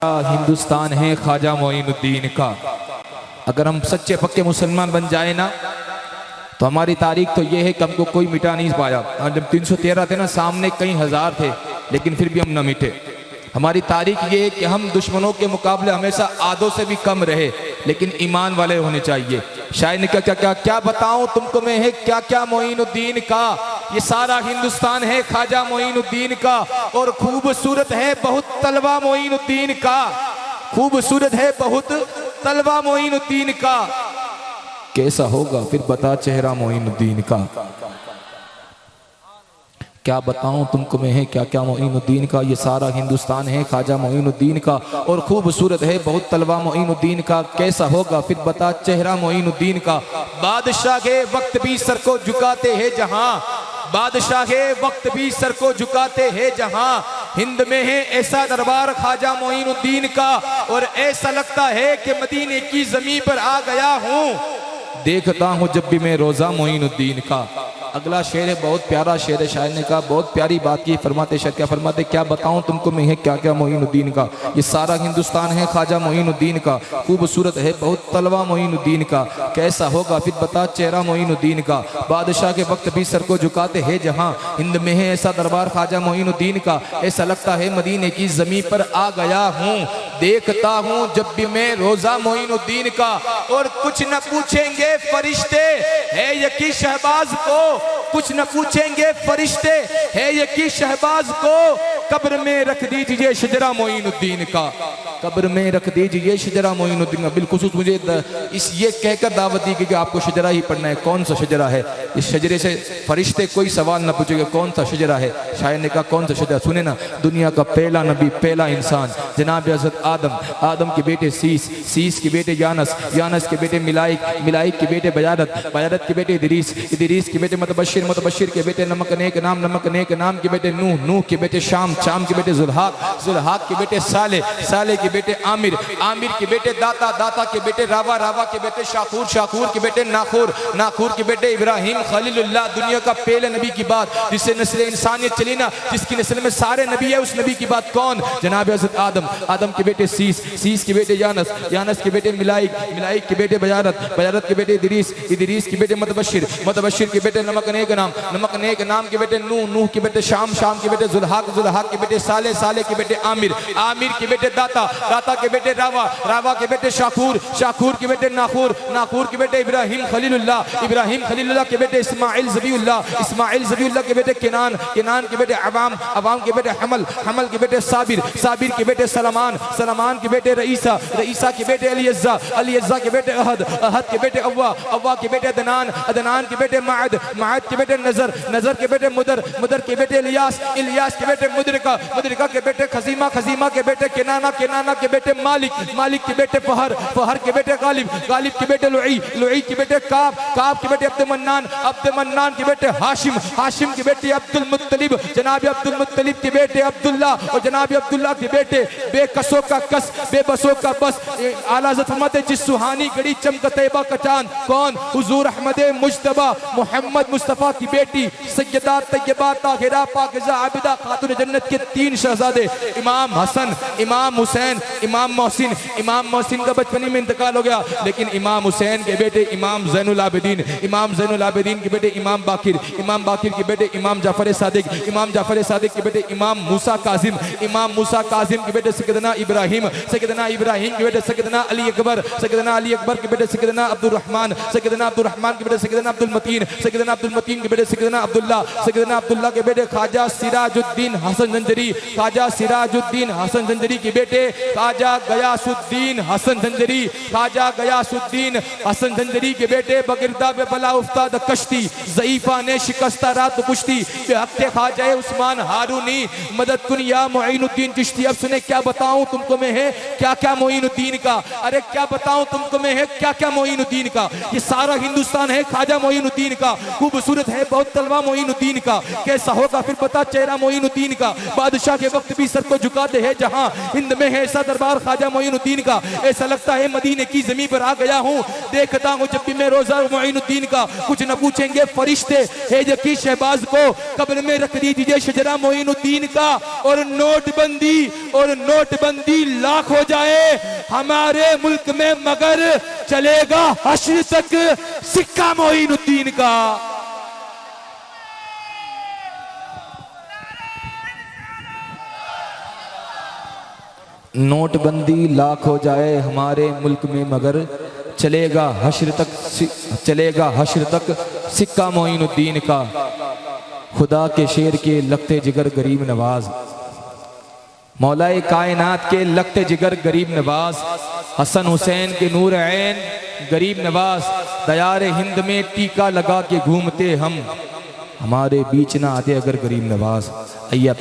हिंदुस्तान है ख्वाजा मोइनुद्दीन का। अगर हम सच्चे पक्के मुसलमान बन जाए ना तो हमारी तारीख तो ये है कि हमको कोई मिटा नहीं पाया। जब 313 थे ना, सामने कई हजार थे लेकिन फिर भी हम न मिटे। हमारी तारीख ये है कि हम दुश्मनों के मुकाबले हमेशा आधों से भी कम रहे, लेकिन ईमान वाले होने चाहिए। शायर ने क्या क्या क्या क्या बताऊं तुमको मैं है क्या क्या मोइनुद्दीन का। ये सारा हिंदुस्तान है ख्वाजा मोइनुद्दीन का, और खूबसूरत है बहुत तलवा मोइनुद्दीन का। खूबसूरत है बहुत तलवा मोइनुद्दीन का। कैसा होगा फिर बता चेहरा मोइनुद्दीन का। क्या बताऊं तुमको मैं है क्या क्या मोइनुद्दीन का। ये सारा हिंदुस्तान है ख्वाजा मोइनुद्दीन का, और खूबसूरत है बहुत तलवा मोइनुद्दीन का। कैसा होगा फिर बता चेहरा मोइनुद्दीन का। बादशाह के वक्त भी सर को झुकाते हैं जहां, बादशाह के वक्त भी सर को झुकाते हैं जहां। हिंद में है ऐसा दरबार ख्वाजा मोइनुद्दीन का, और ऐसा लगता है कि मदीने की जमीन पर आ गया हूं। देखता हूं जब भी मैं रोजा मोइनुद्दीन का। अगला शेर है बहुत प्यारा शेर है। शायर ने कहा बहुत प्यारी बात की। फरमाते शेर क्या फरमाते, क्या बताऊं तुमको मैं है क्या क्या मोइनुद्दीन का। ये सारा हिंदुस्तान है ख्वाजा मोइनुद्दीन का, खूबसूरत है बहुत तलवा मोइनुद्दीन का। कैसा होगा फिर बता चेहरा मोइनुद्दीन का। बादशाह के वक्त भी सर को झुकाते हैं जहां, हिंद में है ऐसा दरबार ख्वाजा मोइनुद्दीन का। ऐसा लगता है मदीने की जमीन पर आ गया हूँ। देखता हूँ जब भी मैं रोजा मोइनुद्दीन का। और कुछ न पूछेंगे फरिश्ते है यकी शहबाज को, कुछ न पूछेंगे फरिश्ते है यकी शहबाज को। कब्र में रख दीजिए शजरा मोइनुद्दीन का, कब्र में रख दीजिए शजरा मोइनुद्दीन का। बिलखुसूस मुझे इस ये कहकर दावत दी कि आपको शजरा ही पढ़ना है। कौन सा शजरा है? इस शजरे से फरिश्ते कोई सवाल न पूछेंगे कौन सा शजरा है। शायर ने कहा कौन सा शजरा। सुने ना, दुनिया का पहला नबी पहला इंसान जनाब हज़रत आदम, आदम के बेटे सीस, सीस के बेटे यानस, यानस के बेटे मिलाइक, मिलाइक के बेटे बजारत, बजारत के बेटे इदरीस, इदरीस के बेटे मुतबशिर, मुतबशिर के बेटे नमक नेक नाम, नमक नेक नाम के बेटे नूह, नूह के बेटे शाम, शाम के बेटे जुल्हाक, जुल्हाक के बेटे साले, साले के बेटे आमिर, आमिर के बेटे दाता, दाता के बेटे रावा, रावा के बेटे शाकूर, शाकूर के बेटे नाखूर, नाखूर के बेटे इब्राहिम खलीलुल्लाह। दुनिया का पहले नबी की बात, जिससे नस्ल इंसानियत चली ना, जिसकी नस्ल में सारे नबी है, उस नबी की बात कौन? जनाब हज़रत आदम, आदम के बेटे सीस, सीस के बेटे यानस, यानस के बेटे मिलाइक, मिलाइक के बेटे बजारत, बजारत के बेटे इदरीस, इदरीस के बेटे मुतबशिर, मुतबशिर के बेटे नमक नेक नाम, नमक नेक नाम के बेटे नूह, नूह के बेटे शाम, शाम के बेटे जुल्हाक, जुल्हाक के बेटे साले, साले के बेटे आमिर, आमिर के बेटे दाता, दाता के बेटे रावा, रावा के बेटे शाकूर, शाकूर के बेटे नाखूर, नाखूर के बेटे इब्राहिम खलीलुल्लाह, इब्राहिम खलीलुल्लाह के बेटे इस्माइल ज़बीउल्लाह, इस्माइल ज़बीउल्लाह के बेटे किनान, किनान के बेटे अवाम, अवाम के बेटे हमल, हमल के बेटे साबिर, साबिर के बेटे सलमान, सलमान के बेटे रईसा, रईसा के बेटे अलीअज़्ज़ा, अलीअज़्ज़ा के बेटे अहद, अहद के बेटे अव्वा, अव्वा के बेटे अदनान, अदनान के बेटे माद, माद के बेटे नजर, नजर के बेटे मुदर, मुदर के बेटे इलियास, इलियास के बेटे मुदरिका, मुदरिका के बेटे खजीमा, खजीमा के बेटे किनाना, किनाना के बेटे मालिक, मालिक के बेटे फहर, फहर के बेटे गालिब, गालिब के बेटे लुई, लुई के बेटे काब, काब के बेटे अब्दुल मन्नान, अब्दुल मन्नान के बेटे हाशिम, हाशिम के बेटे अब्दुल मुत्तलिब, जनाब अब्दुल मुत्तलिब के बेटे अब्दुल्ला, और जनाब अब्दुल्ला के बेटे बेकसों का कस, बेबसों का बस। आला हज़रत फरमाते जिस सुहानी घड़ी चमका तैयबा का चांद, कौन? हुजूर अहमद मुज्तबा मोहम्मद मुस्तफ़ा की बेटी सैयदा तैयबा ताहिरा पाकिज़ा आबिदा खातून जन्नत के 3 शहजादे, इमाम हसन, इमाम हुसैन, इमाम मोहसिन। इमाम मोहसिन का बचपन में इंतकाल हो गया, लेकिन इमाम हुसैन के बेटे इमाम ज़ैनुल आबिदीन, इमाम ज़ैनुल आबिदीन के बेटे इमाम बाकिर, इमाम बाकिर के बेटे इमाम जाफर सादिक, इमाम जाफर सादिक के बेटे इमाम मूसा काजिम, इमाम मूसा काजिम के बेटे सैयदना इब्राहिम, सैयदना इब्राहिम के बेटे सैयदना अली अकबर, सैयदना अली अकबर के बेटे सैयदना अब्दुल रहमान, सैयदना अब्दुल रहमान के बेटे सैयदना अब्दुल मतीन, सैयदना अब्दुल मतीन के बेटे सैयदना अब्दुल्ला, सैयदना अब्दुल्ला के बेटे ख्वाजा सिराजुद्दीन हसन जंजरी, ख्वाजा सिराजुद्दीन हसन जंजरी के बेटे ख्वाजा गयासुद्दीन हसन जंजरी, ख्वाजा गयासुद्दीन हसन जंजरी के बेटे बगिरदा में बला उफ्ताद कश्ती, ज़ईफा ने शिकस्ता रात पुश्ती, हक़्क़े ख्वाजा उस्मान हारूनी, मदद कुन या मोइनुद्दीन चिश्ती। अब सुने क्या बताऊं तुमको मैं है क्या क्या मोइनुद्दीन का। अरे क्या बताऊं तुमको मैं है क्या क्या मोइनुद्दीन का। ये सारा हिंदुस्तान है ख्वाजा मोइनुद्दीन का, खूबसूरत है बहुत तलवा मोइनुद्दीन का। कैसा होगा फिर पता चेहरा मोइनुद्दीन का। बादशाह के वक्त भी सर को झुकाते हैं जहां, हिंद में है ऐसा दरबार ख्वाजा मोइनुद्दीन का, ऐसा लगता है मदीने की जमीन पर आ गया हूँ। देखता हूँ जब भी मैं रोजा मोइनुद्दीन का, कुछ न पूछेंगे फरिश्ते, हे जकी शहबाज को कब्र में रख दीजिए शजरा मोइनुद्दीन का, और नोटबंदी लाख हो जाए हमारे मुल्क में, मगर चलेगा हश्र तक सिक्का मोइनुद्दीन का। नोटबंदी लाख हो जाए हमारे मुल्क में, मगर चलेगा हश्र तक सिक्का मोइनुद्दीन का। खुदा के शेर के लगते जिगर गरीब नवाज, मौलाए कायनात के लगते जिगर गरीब नवाज, हसन हुसैन के नूर ऐन गरीब नवाज, दयार हिंद में टीका लगा के घूमते हम, हमारे बीच ना आते अगर गरीब नवाज। आइए